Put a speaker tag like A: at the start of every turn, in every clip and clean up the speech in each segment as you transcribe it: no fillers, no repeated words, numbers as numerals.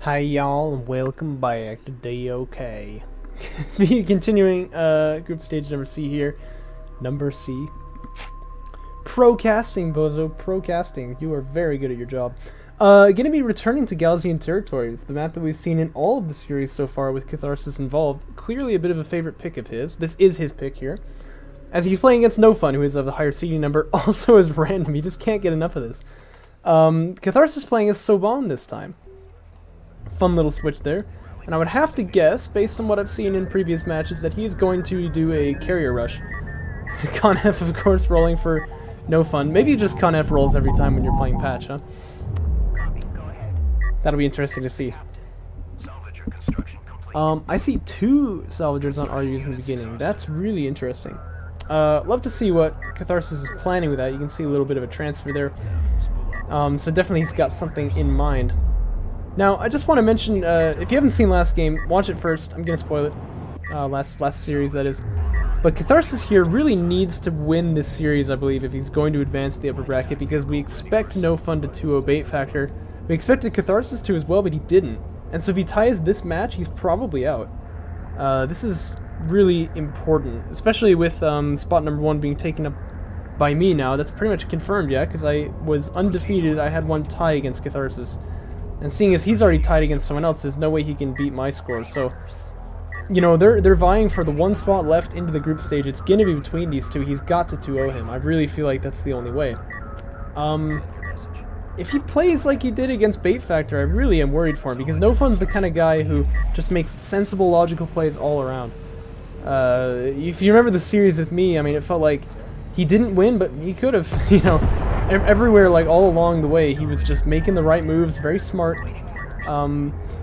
A: Hi y'all, and welcome back to DOK. Continuing group stage number C here. Number C. Procasting, bozo. Procasting. You are very good at your job. Gonna be returning to Galzian territories, the map that we've seen in all of the series so far with Catharsis involved. Clearly a bit of a favorite pick of his. This is his pick here. As he's playing against NoFun, who is of the higher seeding number, also is random. You just can't get enough of this. Catharsis playing as Soban this time. Fun little switch there. And I would have to guess, based on what I've seen in previous matches, that he is going to do a carrier rush. Conf, of course, rolling for NoFun. Maybe just Conf rolls every time when you're playing patch, huh? That'll be interesting to see. I see two salvagers on RUs in the beginning. That's really interesting. Love to see what Catharsis is planning with that. You can see a little bit of a transfer there. So definitely he's got something in mind. Now, I just want to mention, if you haven't seen last game, watch it first. I'm going to spoil it. Last series, that is. But Catharsis here really needs to win this series, I believe, if he's going to advance to the upper bracket, because we expect NoFun to 2-0 Bait Factor. We expected Catharsis to as well, but he didn't. And so if he ties this match, he's probably out. This is really important, especially with spot number 1 being taken up by me now. That's pretty much confirmed, yeah, because I was undefeated. I had one tie against Catharsis. And seeing as he's already tied against someone else, there's no way he can beat my score. So, you know, they're vying for the one spot left into the group stage. It's going to be between these two. He's got to 2-0 him. I really feel like that's the only way. If he plays like he did against Bait Factor, I really am worried for him, because NoFun's the kind of guy who just makes sensible, logical plays all around. If you remember the series with me, I mean, it felt like he didn't win, but he could have, you know. Everywhere, like, all along the way, he was just making the right moves, very smart.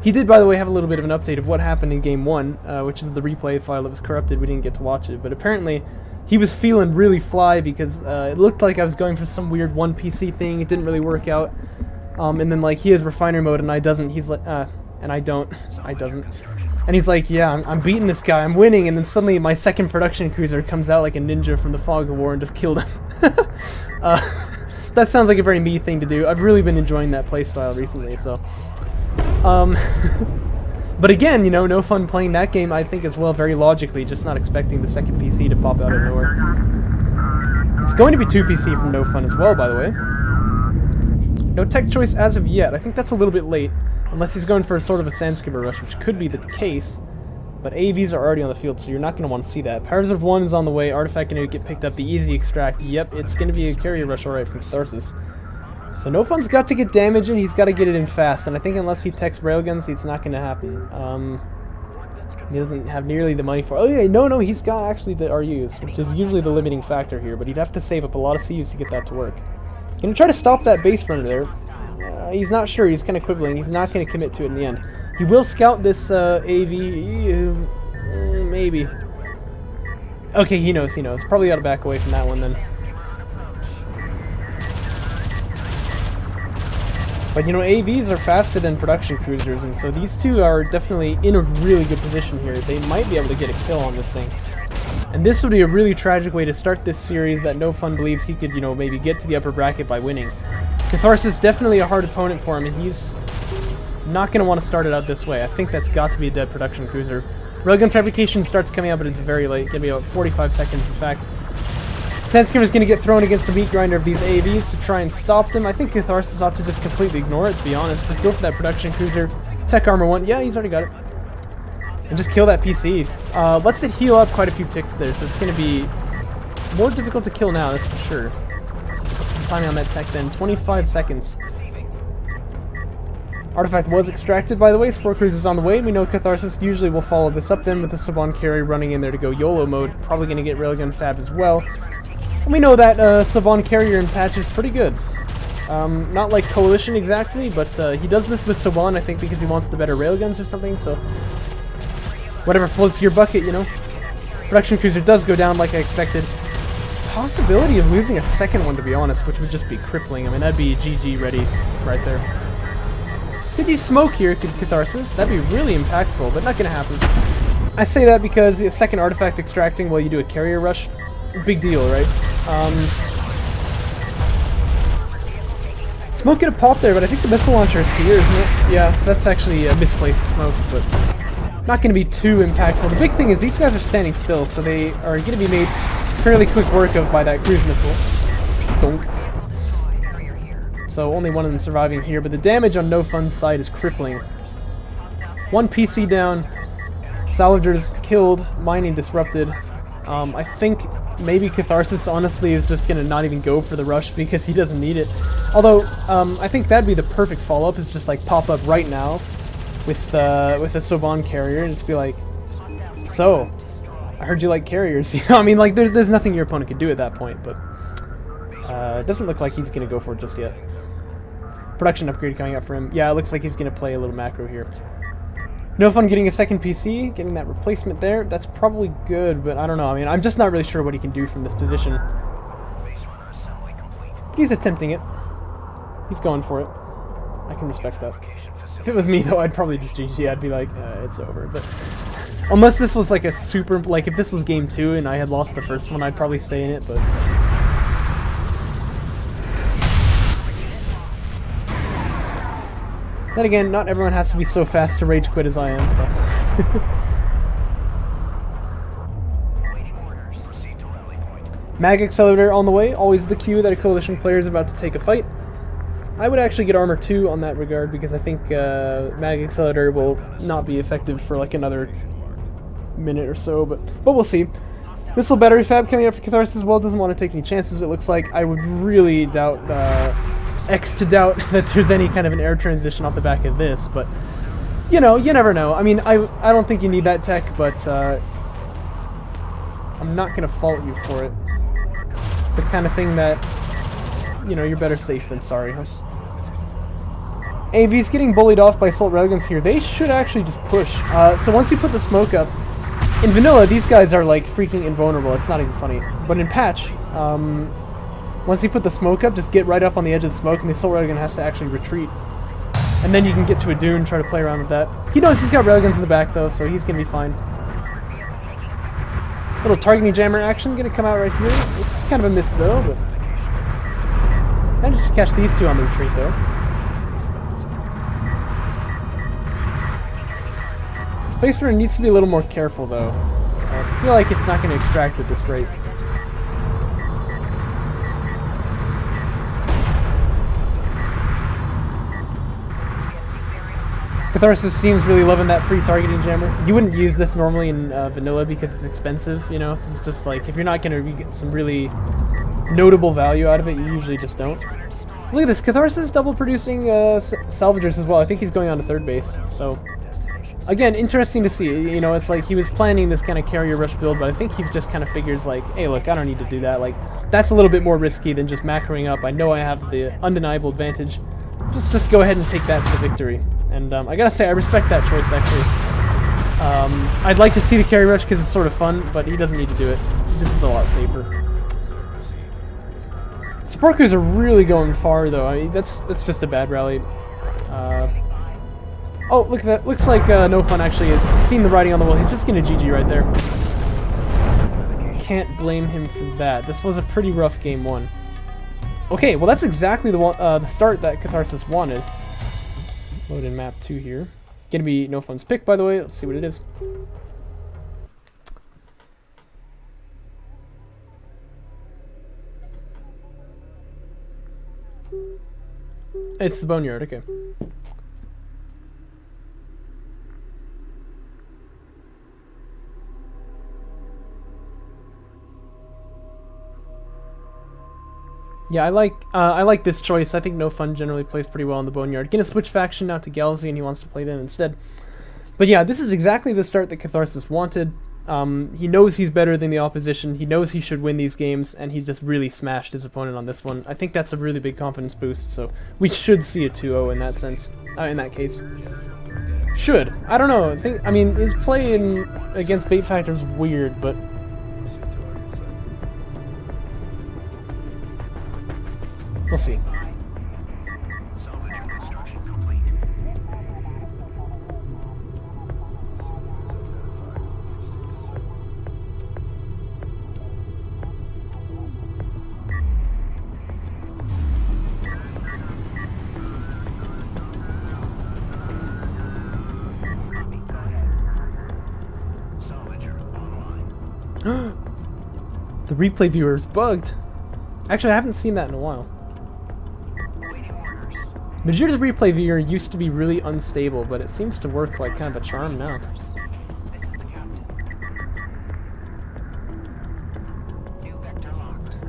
A: He did, by the way, have a little bit of an update of what happened in Game 1, which is the replay file that was corrupted. We didn't get to watch it, but apparently he was feeling really fly because it looked like I was going for some weird 1 PC thing. It didn't really work out. And then, like, he has refiner mode and I doesn't. He's like, and I don't. I doesn't. And he's like, yeah, I'm beating this guy, I'm winning, and then suddenly my second production cruiser comes out like a ninja from the fog of war and just killed him. That sounds like a very me thing to do. I've really been enjoying that playstyle recently, so. But again, you know, NoFun playing that game, I think, as well, very logically, just not expecting the second PC to pop out of nowhere. It's going to be 2 PC from NoFun as well, by the way. No tech choice as of yet. I think that's a little bit late, unless he's going for a sort of a Sandskipper rush, which could be the case. But AVs are already on the field, so you're not going to want to see that. Power Reserve 1 is on the way. Artifact going to get picked up. The easy extract. Yep, it's going to be a carrier rush alright from Catharsis. So NoFun's got to get damage in. He's got to get it in fast. And I think unless he techs railguns, it's not going to happen. He doesn't have nearly the money for... Oh, yeah, no, he's got actually the RUs, which is usually the limiting factor here. But he'd have to save up a lot of CUs to get that to work. Going to try to stop that base runner there. He's not sure. He's kind of quibbling. He's not going to commit to it in the end. He will scout this AV, maybe. Okay, he knows. Probably got to back away from that one then. But you know, AVs are faster than production cruisers, and so these two are definitely in a really good position here. They might be able to get a kill on this thing. And this would be a really tragic way to start this series that NoFun believes he could, you know, maybe get to the upper bracket by winning. Catharsis is definitely a hard opponent for him, and he's not going to want to start it out this way. I think that's got to be a dead production cruiser. Railgun fabrication starts coming out, but it's very late. Going to be about 45 seconds, in fact. Sandskimmer's going to get thrown against the meat grinder of these AVs to try and stop them. I think Catharsis ought to just completely ignore it, to be honest. Just go for that production cruiser. Tech armor 1. Yeah, he's already got it. And just kill that PC. Lets it heal up quite a few ticks there, so it's going to be more difficult to kill now, that's for sure. What's the timing on that tech then? 25 seconds. Artifact was extracted, by the way. Spore Cruiser's on the way. We know Catharsis usually will follow this up then with the Saban carry running in there to go YOLO mode. Probably going to get Railgun Fab as well. And we know that Saban carrier in patch is pretty good. Not like Coalition exactly, but he does this with Saban, I think, because he wants the better Railguns or something, so... Whatever floats your bucket, you know. Production Cruiser does go down like I expected. Possibility of losing a second one, to be honest, which would just be crippling. I mean, that'd be GG ready right there. Could you smoke here, Catharsis? That'd be really impactful, but not gonna happen. I say that because a second artifact extracting while you do a carrier rush, big deal, right? It's Smoke get a pop there, but I think the missile launcher is here, isn't it? Yeah, so that's actually a misplaced smoke, but not going to be too impactful. The big thing is these guys are standing still, so they are going to be made fairly quick work of by that cruise missile. Donk. So only one of them surviving here, but the damage on NoFun's side is crippling. One PC down, salvagers killed, mining disrupted. I think maybe Catharsis honestly is just gonna not even go for the rush because he doesn't need it. Although I think that'd be the perfect follow-up, is just like pop up right now with a Soban carrier and just be like, so I heard you like carriers. You know, I mean, like there's nothing your opponent could do at that point, but it doesn't look like he's gonna go for it just yet. Production upgrade coming up for him. Yeah, it looks like he's gonna play a little macro here. NoFun getting a second PC, getting that replacement there. That's probably good, but I don't know. I mean, I'm just not really sure what he can do from this position. But he's attempting it. He's going for it. I can respect that. If it was me, though, I'd probably just GG. I'd be like, it's over. But unless this was like a super... Like, if this was game 2 and I had lost the first one, I'd probably stay in it, but... Then again, not everyone has to be so fast to rage quit as I am, so... Mag Accelerator on the way, always the cue that a coalition player is about to take a fight. I would actually get armor 2 on that regard, because I think Mag Accelerator will not be effective for like another minute or so, but we'll see. Missile Battery Fab coming up for Catharsis as well, doesn't want to take any chances, it looks like. I would really doubt... X to doubt that there's any kind of an air transition off the back of this, but you know, you never know. I mean, I don't think you need that tech, but I'm not gonna fault you for it. It's the kind of thing that, you know, you're better safe than sorry, huh? AV's getting bullied off by assault railguns here. They should actually just push. So once you put the smoke up, in vanilla these guys are like freaking invulnerable. It's not even funny. But in patch, once you put the smoke up, just get right up on the edge of the smoke, and the assault railgun has to actually retreat. And then you can get to a dune, try to play around with that. He knows he's got railguns in the back, though, so he's going to be fine. Little targeting jammer action going to come out right here. It's kind of a miss, though, but... Managed to catch these two on the retreat, though. Space Marine needs to be a little more careful, though. I feel like it's not going to extract at this rate. Catharsis seems really loving that free targeting jammer. You wouldn't use this normally in vanilla because it's expensive, you know? It's just like, if you're not going to get some really notable value out of it, you usually just don't. Look at this, Catharsis double producing salvagers as well. I think he's going on to third base, so... Again, interesting to see. You know, it's like he was planning this kind of carrier rush build, but I think he just kind of figures like, hey, look, I don't need to do that. Like, that's a little bit more risky than just macroing up. I know I have the undeniable advantage. Just go ahead and take that to victory. And I gotta say, I respect that choice, actually. I'd like to see the carry rush because it's sort of fun, but he doesn't need to do it. This is a lot safer. Support crews are really going far, though. I mean, that's just a bad rally. Oh, look at that. Looks like NoFun actually has seen the writing on the wall. He's just gonna GG right there. Can't blame him for that. This was a pretty rough game 1. Okay, well that's exactly the start that Catharsis wanted. Load in map 2 here. Gonna be NoFun's pick, by the way. Let's see what it is. It's the Boneyard, okay. Yeah, I like this choice. I think NoFun generally plays pretty well in the Boneyard. Gonna switch faction now to Galsy, and he wants to play them instead. But yeah, this is exactly the start that Catharsis wanted. He knows he's better than the opposition. He knows he should win these games, and he just really smashed his opponent on this one. I think that's a really big confidence boost, so we should see a 2-0 in that sense. In that case. Should. I don't know. I mean, his play against Bait Factor is weird, but... We'll see. The replay viewer is bugged. Actually, I haven't seen that in a while. Majir's replay viewer used to be really unstable, but it seems to work like kind of a charm now.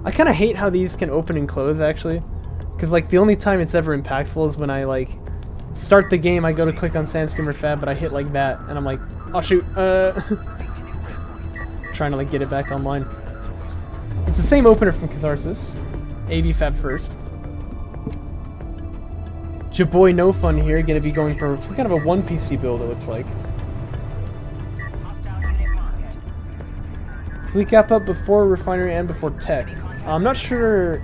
A: I kind of hate how these can open and close, actually. Because, like, the only time it's ever impactful is when I, like, start the game, I go to click on Sandskim or Fab, but I hit like that, and I'm like, oh shoot, trying to, like, get it back online. It's the same opener from Catharsis. AV Fab first. Jaboy NoFun here, gonna be going for some kind of a 1 PC build, it looks like. Fleet cap up before refinery and before tech. I'm not sure.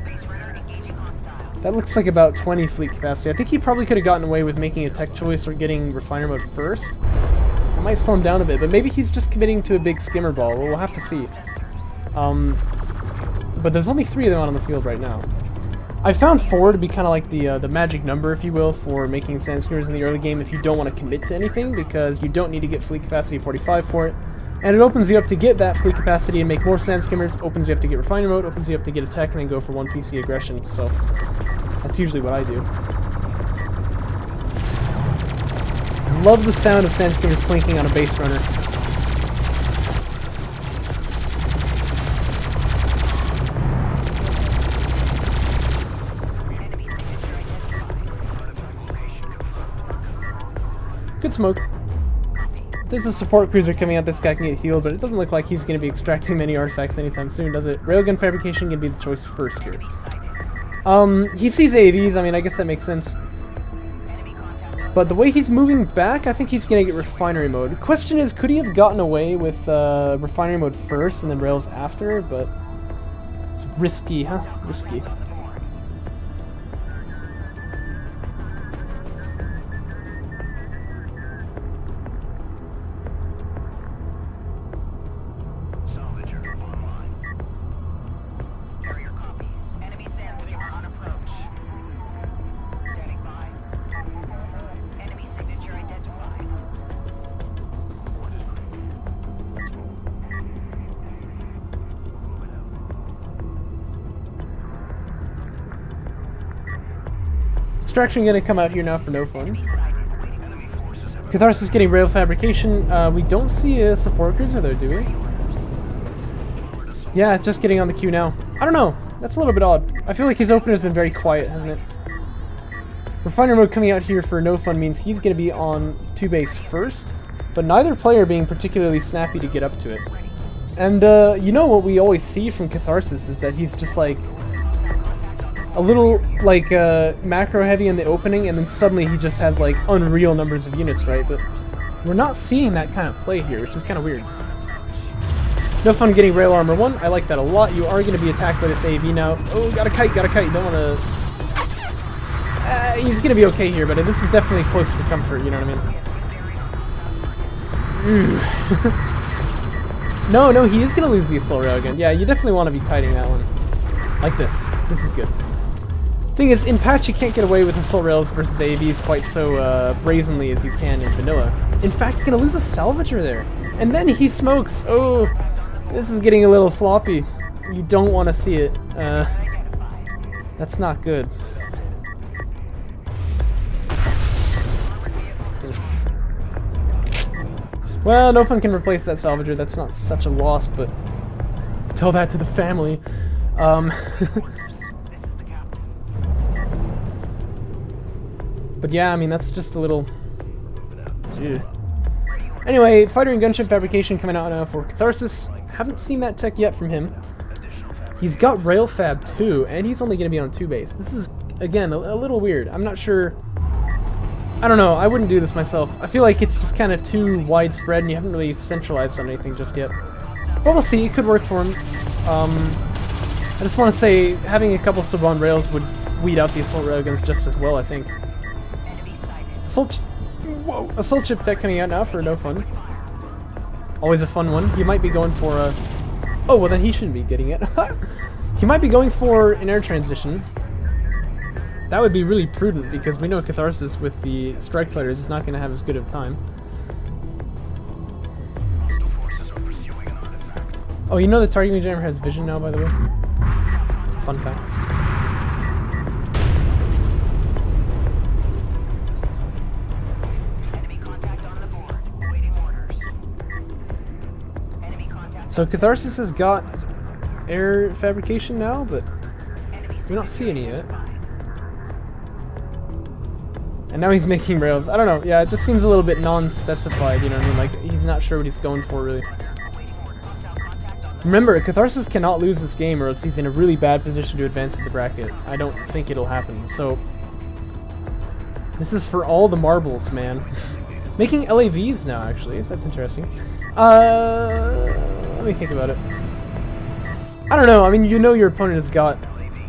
A: That looks like about 20 fleet capacity. I think he probably could have gotten away with making a tech choice or getting refiner mode first. It might slow him down a bit, but maybe he's just committing to a big skimmer ball. We'll have to see. But there's only 3 of them out on the field right now. I found 4 to be kind of like the magic number, if you will, for making sand skimmers in the early game if you don't want to commit to anything, because you don't need to get fleet capacity 45 for it. And it opens you up to get that fleet capacity and make more sand skimmers, opens you up to get refiner mode, opens you up to get a tech, and then go for 1 PC aggression. So that's usually what I do. Love the sound of sand skimmers clinking on a base runner. Good smoke. There's a support cruiser coming out. This guy can get healed, but it doesn't look like he's going to be extracting many artifacts anytime soon, does it? Railgun fabrication can be the choice first here. He sees AVs. I mean, I guess that makes sense. But the way he's moving back, I think he's going to get refinery mode. The question is, could he have gotten away with refinery mode first and then rails after? But it's risky, huh? Risky. Extraction gonna come out here now for NoFun. Catharsis getting rail fabrication. We don't see a support cruiser though, do we? Yeah, it's just getting on the queue now. I don't know. That's a little bit odd. I feel like his opener's been very quiet, hasn't it? Refiner mode coming out here for NoFun means he's gonna be on 2 base first, but neither player being particularly snappy to get up to it. And you know what we always see from Catharsis is that he's just like a little like macro heavy in the opening, and then suddenly he just has like unreal numbers of units, right? But we're not seeing that kind of play here, which is kind of weird. NoFun getting rail armor 1. I like that a lot. You are going to be attacked by this AV now. Oh, got a kite, got a kite. Don't want to. He's going to be okay here, but this is definitely close for comfort. You know what I mean? No, he is going to lose the assault railgun. Yeah, you definitely want to be kiting that one. Like this. This is good. Thing is, in patch you can't get away with assault rails versus AVs quite so brazenly as you can in vanilla. In fact, you're gonna lose a salvager there, and then he smokes. Oh, this is getting a little sloppy. You don't want to see it. That's not good. Well, NoFun can replace that salvager. That's not such a loss, but tell that to the family. But yeah, I mean, that's just a little... Ew. Anyway, fighter and gunship fabrication coming out now for Catharsis. Haven't seen that tech yet from him. He's got rail fab too, and he's only going to be on 2 base. This is, again, a little weird. I'm not sure... I don't know, I wouldn't do this myself. I feel like it's just kind of too widespread, and you haven't really centralized on anything just yet. But we'll see, it could work for him. I just want to say, having a couple sub-on rails would weed out the assault railguns just as well, I think. Assault chip tech coming out now for NoFun. Always a fun one. You might be going for a... Oh, well then he shouldn't be getting it. He might be going for an air transition. That would be really prudent, because we know Catharsis with the strike fighters is not going to have as good of time. Oh, you know the targeting jammer has vision now, by the way? Fun fact. So Catharsis has got air fabrication now, but we don't see any yet. And now he's making rails. I don't know, yeah, it just seems a little bit non-specified, you know what I mean? Like, he's not sure what he's going for, really. Remember, Catharsis cannot lose this game or else he's in a really bad position to advance to the bracket. I don't think it'll happen, so... This is for all the marbles, man. Making LAVs now, actually, so that's interesting. Let me think about it. I don't know, I mean, you know your opponent has got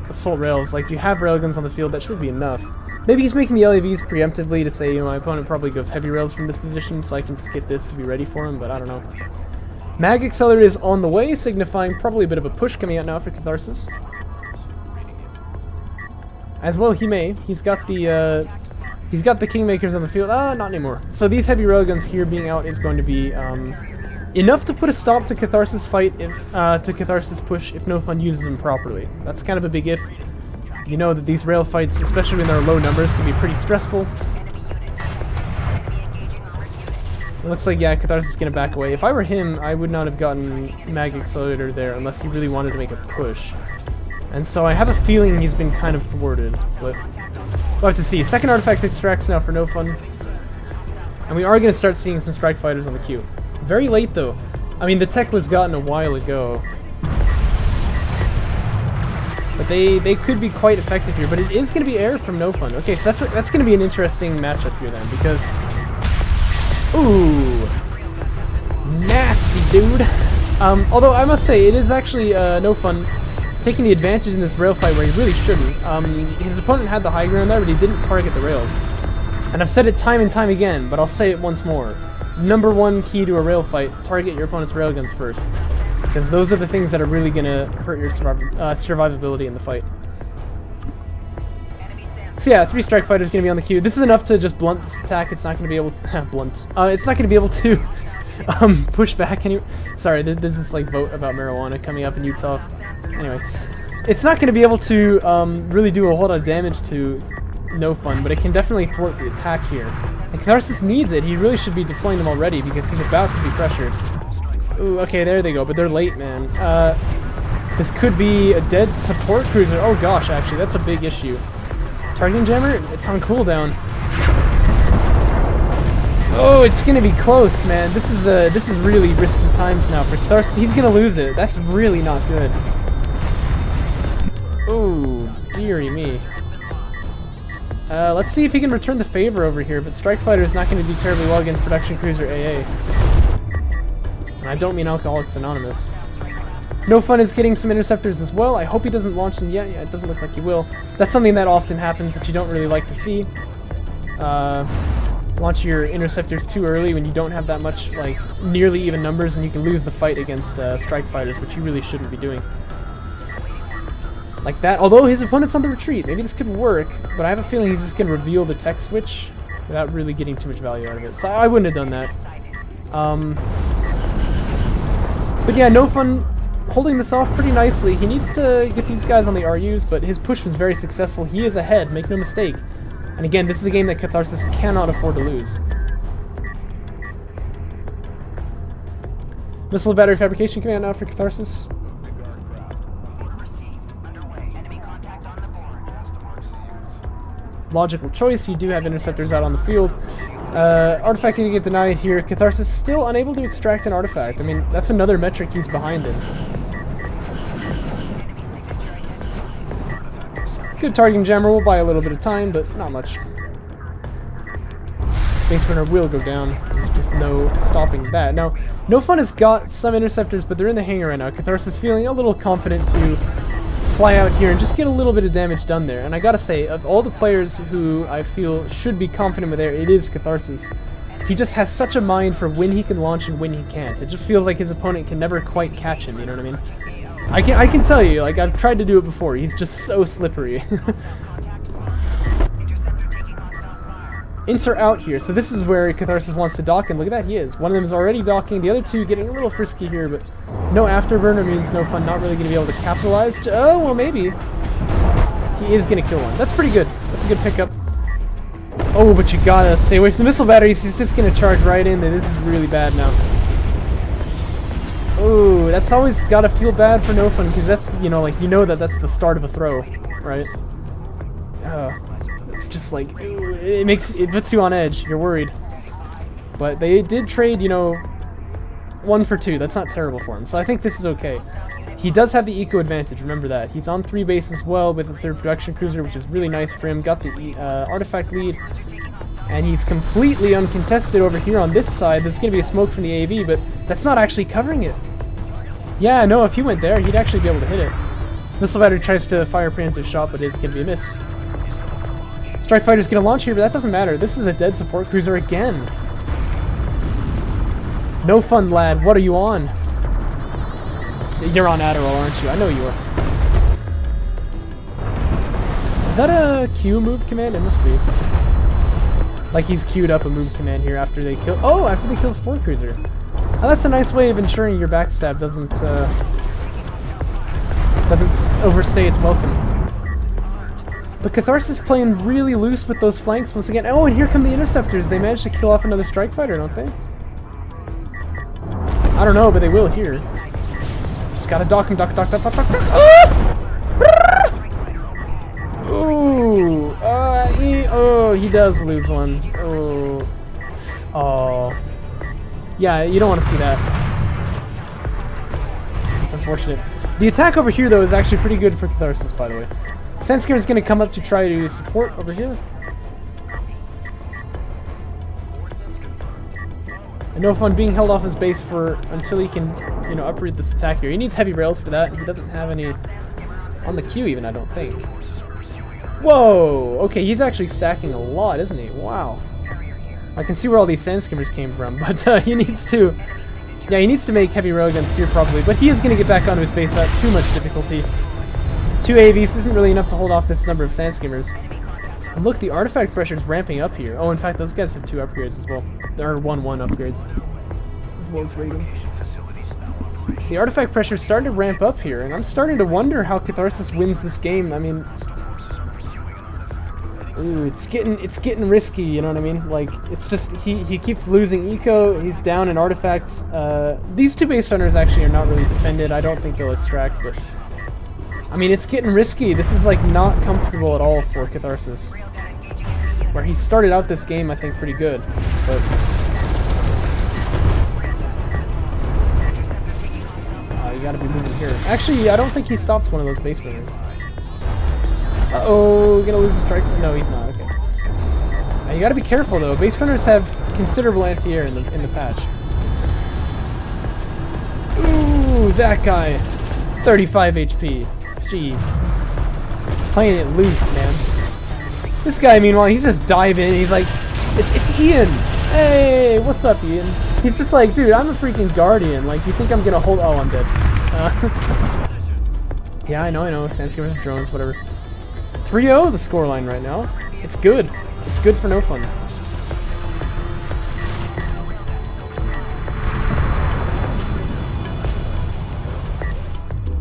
A: assault rails, like, you have railguns on the field, that should be enough. Maybe he's making the LAVs preemptively to say, you know, my opponent probably goes heavy rails from this position, so I can just get this to be ready for him, but I don't know. Mag Accelerator is on the way, signifying probably a bit of a push coming out now for Catharsis. As well he may. He's got the Kingmakers on the field. Not anymore. So these heavy railguns here being out is going to be enough to put a stop to Catharsis fight if to Catharsis push if NoFun uses them properly. That's kind of a big if. You know that these rail fights, especially when they're low numbers, can be pretty stressful. It looks like, yeah, Catharsis is going to back away. If I were him, I would not have gotten Mag Accelerator there unless he really wanted to make a push. And so I have a feeling he's been kind of thwarted, but we'll have to see. Second artifact extracts now for NoFun. And we are going to start seeing some strike fighters on the queue. Very late, though. I mean, the tech was gotten a while ago. But they could be quite effective here. But it is going to be air from NoFun. Okay, so that's going to be an interesting matchup here then, because... Ooh! Nasty, dude! Although, I must say, it is actually NoFun taking the advantage in this rail fight where he really shouldn't. His opponent had the high ground there, but he didn't target the rails. And I've said it time and time again, but I'll say it once more. Number one key to a rail fight, target your opponent's railguns first. Because those are the things that are really going to hurt your survivability in the fight. So yeah, 3 strike fighters going to be on the queue. This is enough to just blunt this attack. It's not going to be able to... blunt. It's not going to be able to push back any... Sorry, there's this like vote about marijuana coming up in Utah. Anyway. It's not going to be able to really do a whole lot of damage to NoFun, but it can definitely thwart the attack here. And Catharsis needs it. He really should be deploying them already because he's about to be pressured. Ooh, okay, there they go, but they're late, man. This could be a dead support cruiser. Oh gosh, actually, that's a big issue. Targeting jammer? It's on cooldown. Oh, it's gonna be close, man. This is really risky times now for Catharsis. He's gonna lose it. That's really not good. Oh, dearie me. Let's see if he can return the favor over here, but Strike Fighter is not going to do terribly well against Production Cruiser AA. And I don't mean Alcoholics Anonymous. NoFun is getting some interceptors as well. I hope he doesn't launch them yet. Yeah, it doesn't look like he will. That's something that often happens that you don't really like to see. Launch your interceptors too early when you don't have that much, like, nearly even numbers, and you can lose the fight against Strike Fighters, which you really shouldn't be doing. Like that, although his opponent's on the retreat. Maybe this could work, but I have a feeling he's just going to reveal the tech switch without really getting too much value out of it. So I wouldn't have done that. But yeah, NoFun holding this off pretty nicely. He needs to get these guys on the RUs, but his push was very successful. He is ahead, make no mistake. And again, this is a game that Catharsis cannot afford to lose. Missile battery fabrication coming out now for Catharsis. Logical choice, you do have interceptors out on the field. Artifact going to get denied here. Catharsis still unable to extract an artifact. I mean, that's another metric he's behind in. Good targeting jammer will buy a little bit of time, but not much. Base runner will go down. There's just no stopping that. Now, NoFun has got some interceptors, but they're in the hangar right now. Catharsis feeling a little confident to fly out here and just get a little bit of damage done there. And I gotta say, of all the players who I feel should be confident with air, it is Catharsis. He just has such a mind for when he can launch and when he can't. It just feels like his opponent can never quite catch him, you know what I mean? I can tell you, like, I've tried to do it before. He's just so slippery. Ins are out here, so this is where Catharsis wants to dock, and look at that, he is. One of them is already docking, the other two getting a little frisky here, but no afterburner means NoFun not really going to be able to capitalize. Oh, well, maybe. He is going to kill one. That's pretty good. That's a good pickup. Oh, but you gotta stay away from the missile batteries. He's just going to charge right in, and this is really bad now. Oh, that's always gotta feel bad for NoFun, because that's, you know, like, you know that that's the start of a throw, right? It's just like, it puts you on edge. You're worried. But they did trade, you know, 1 for 2. That's not terrible for him. So I think this is okay. He does have the eco advantage. Remember that. He's on 3 bases as well with the 3rd production cruiser, which is really nice for him. Got the artifact lead. And he's completely uncontested over here on this side. There's going to be a smoke from the AV, but that's not actually covering it. Yeah, no, if he went there, he'd actually be able to hit it. Missile battery tries to fire a preemptive shot, but it's going to be a miss. Strike Fighter's gonna launch here, but that doesn't matter. This is a dead support cruiser again. NoFun, lad. What are you on? You're on Adderall, aren't you? I know you are. Is that a Q move command? It must be. Like he's queued up a move command here after they kill. Oh, after they kill the support cruiser. Now that's a nice way of ensuring your backstab doesn't overstay its welcome. But Catharsis playing really loose with those flanks once again. Oh, and here come the interceptors. They managed to kill off another strike fighter, don't they? I don't know, but they will here. Just gotta dock him, dock. Ah! Ooh, he does lose one. Oh, yeah, you don't want to see that. It's unfortunate. The attack over here, though, is actually pretty good for Catharsis, by the way. Sandscape is going to come up to try to support over here. And NoFun being held off his base for until he can, you know, uproot this attack here. He needs heavy rails for that. He doesn't have any on the queue even, I don't think. Whoa! Okay, he's actually stacking a lot, isn't he? Wow. I can see where all these Sandskimmers came from, but he needs to... Yeah, he needs to make heavy railguns steer properly, but he is going to get back onto his base without too much difficulty. 2 AVs isn't really enough to hold off this number of Sandskimmers. And look, the artifact pressure is ramping up here. Oh, in fact, those guys have 2 upgrades as well. There are 1-1 upgrades. As well as rating. The artifact pressure is starting to ramp up here, and I'm starting to wonder how Catharsis wins this game. I mean... Ooh, it's getting risky, you know what I mean? Like, it's just, he keeps losing eco, he's down in artifacts. These 2 base runners actually are not really defended. I don't think they'll extract, but... I mean, it's getting risky. This is, like, not comfortable at all for Catharsis. Where he started out this game, I think, pretty good. But... you gotta be moving here. Actually, I don't think he stops one of those base runners. Uh-oh, gonna lose a strike. No, he's not. Okay. Now, you gotta be careful, though. Base runners have considerable anti-air in the patch. Ooh, that guy. 35 HP. Jeez. Playing it loose, man. This guy, meanwhile, he's just diving. He's like, it's Ian. Hey, what's up, Ian? He's just like, dude, I'm a freaking guardian. Like, you think I'm gonna hold... Oh, I'm dead. Yeah, I know. Sandskimmers, drones, whatever. 3-0 the scoreline right now. It's good. It's good for NoFun.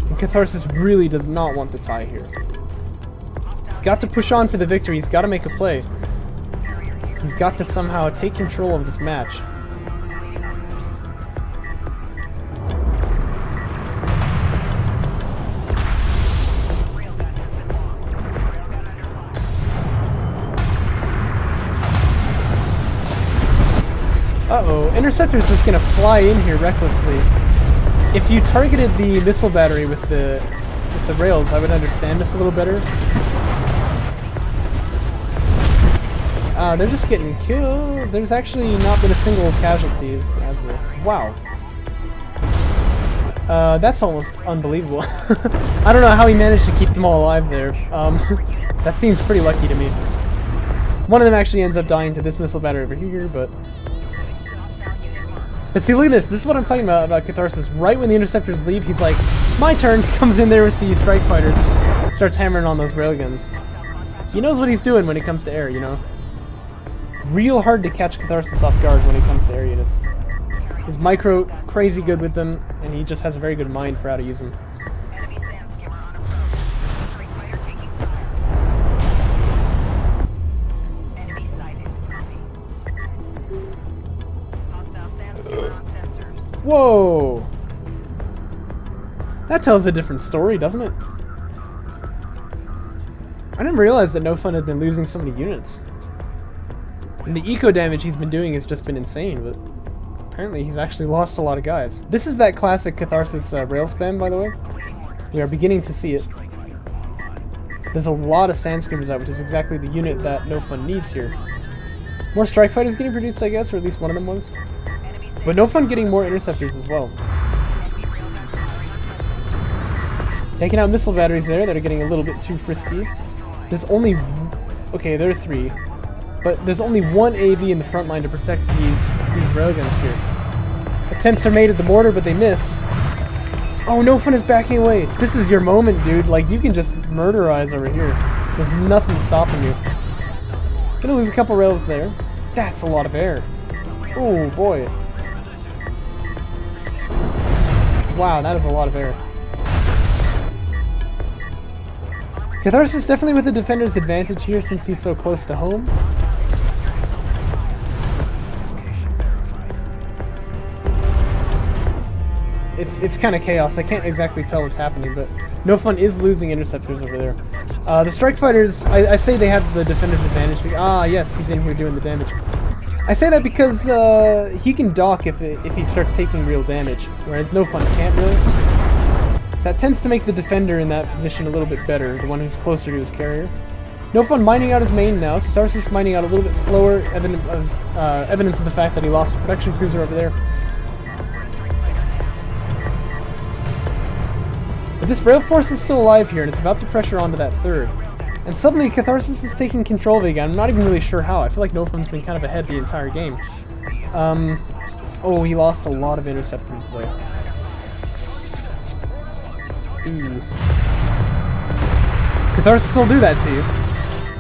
A: And Catharsis really does not want the tie here. He's got to push on for the victory. He's got to make a play. He's got to somehow take control of this match. Uh-oh, Interceptor's just gonna fly in here recklessly. If you targeted the missile battery with the rails, I would understand this a little better. They're just getting killed. There's actually not been a single casualty, as there. Wow. That's almost unbelievable. I don't know how he managed to keep them all alive there. That seems pretty lucky to me. One of them actually ends up dying to this missile battery over here, but see, look at this. This is what I'm talking about Catharsis. Right when the interceptors leave, he's like, my turn, comes in there with the strike fighters, starts hammering on those railguns. He knows what he's doing when it comes to air, you know? real hard to catch Catharsis off guard when it comes to air units. His micro, crazy good with them, and he just has a very good mind for how to use them. Whoa! That tells a different story, doesn't it? I didn't realize that NoFun had been losing so many units. And the eco damage he's been doing has just been insane, but apparently he's actually lost a lot of guys. This is that classic Catharsis rail spam, by the way. We are beginning to see it. There's a lot of sand skimmers out, which is exactly the unit that NoFun needs here. More strike fighters getting produced, I guess, or at least one of them was. But NoFun getting more interceptors as well. Taking out missile batteries there that are getting a little bit too frisky. There's only... okay, there are 3. But there's only 1 AV in the front line to protect these railguns here. Attempts are made at the mortar, but they miss. Oh, NoFun is backing away. This is your moment, dude. Like, you can just murderize over here. There's nothing stopping you. Gonna lose a couple rails there. That's a lot of air. Oh, boy. Wow, that is a lot of air. Catharsis definitely with the defender's advantage here since he's so close to home. It's kind of chaos. I can't exactly tell what's happening, but NoFun is losing interceptors over there. The strike fighters, I say they have the defender's advantage. Ah, yes, he's in here doing the damage. I say that because he can dock if he starts taking real damage, whereas NoFun can't really. So that tends to make the defender in that position a little bit better, the one who's closer to his carrier. NoFun mining out his main now. Catharsis mining out a little bit slower, evidence of the fact that he lost a production cruiser over there. But this rail force is still alive here, and it's about to pressure onto that third. And suddenly, Catharsis is taking control of it again. I'm not even really sure how. I feel like NoFun's been kind of ahead the entire game. Oh, he lost a lot of interceptors, though. Ooh. Catharsis will do that to you.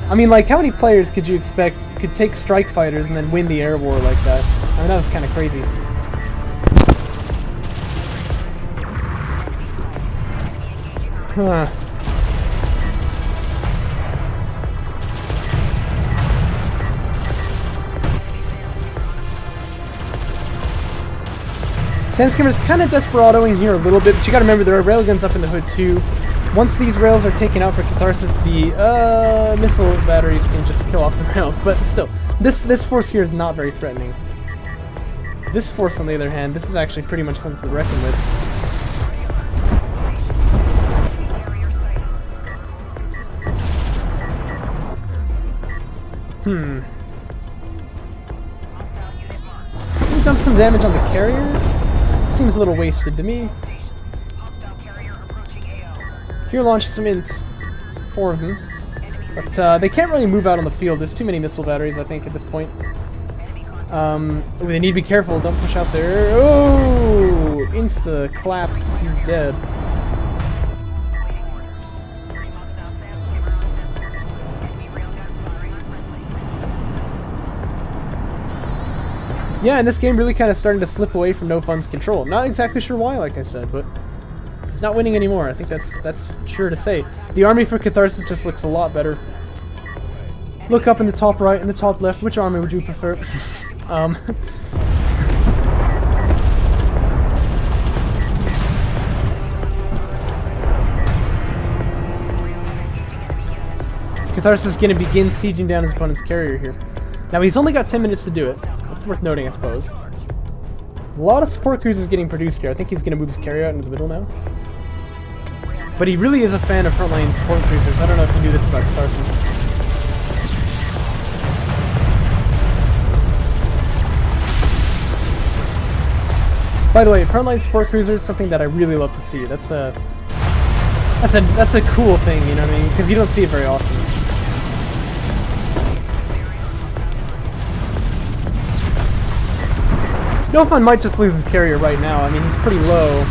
A: I mean, like, how many players could you expect could take strike fighters and then win the air war like that? I mean, that was kind of crazy. Huh. Sandskimmer's kind of desperadoing here a little bit, but you gotta remember there are railguns up in the hood too. Once these rails are taken out for Catharsis, the missile batteries can just kill off the rails, but still, this force here is not very threatening. This force, on the other hand, this is actually pretty much something to reckon with. We dump some damage on the carrier. Seems a little wasted to me. Here launch some ints. 4 of them. But they can't really move out on the field. There's too many missile batteries, I think, at this point. They need to be careful. Don't push out there. Oh! Insta clap. He's dead. Yeah, and this game really kind of starting to slip away from NoFun's control. Not exactly sure why, like I said, but it's not winning anymore. I think that's sure to say. The army for Catharsis just looks a lot better. Look up in the top right and the top left. Which army would you prefer? Catharsis is going to begin sieging down his opponent's carrier here. Now, he's only got 10 minutes to do it. That's worth noting, I suppose. A lot of support cruisers getting produced here. I think he's going to move his carrier out into the middle now. But he really is a fan of frontline support cruisers. I don't know if you knew this about Catharsis. By the way, frontline support cruiser is something that I really love to see. That's a cool thing, you know what I mean? Because you don't see it very often. NoFun might just lose his carrier right now. I mean, he's pretty low.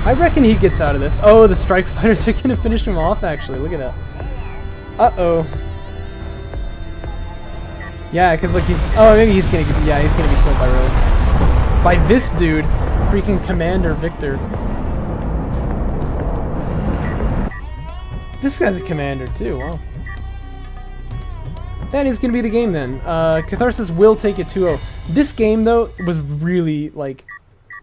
A: I reckon he gets out of this. Oh, the strike fighters are going to finish him off, actually. Look at that. Uh-oh. Yeah, because like he's... Oh, maybe he's gonna get... Yeah, he's gonna be killed by Rose. By this dude. Freaking Commander Victor. This guy's a commander too, wow. That is gonna be the game then. Catharsis will take it 2-0. This game, though, was really, like...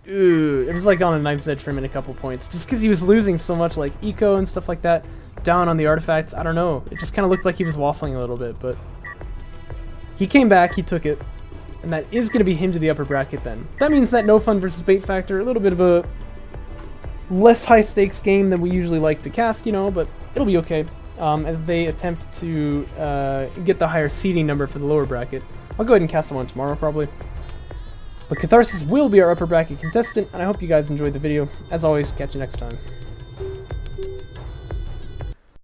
A: It was like on a knife's edge for him in a couple points. Just because he was losing so much, like, eco and stuff like that. Down on the artifacts, I don't know. It just kind of looked like he was waffling a little bit, but... He came back, he took it. And that is going to be him to the upper bracket then. That means that NoFun versus Bait Factor, a little bit of a... less high-stakes game than we usually like to cast, you know, but it'll be okay. As they attempt to get the higher seeding number for the lower bracket. I'll go ahead and cast them on tomorrow, probably. But Catharsis will be our upper bracket contestant, and I hope you guys enjoyed the video. As always, catch you next time.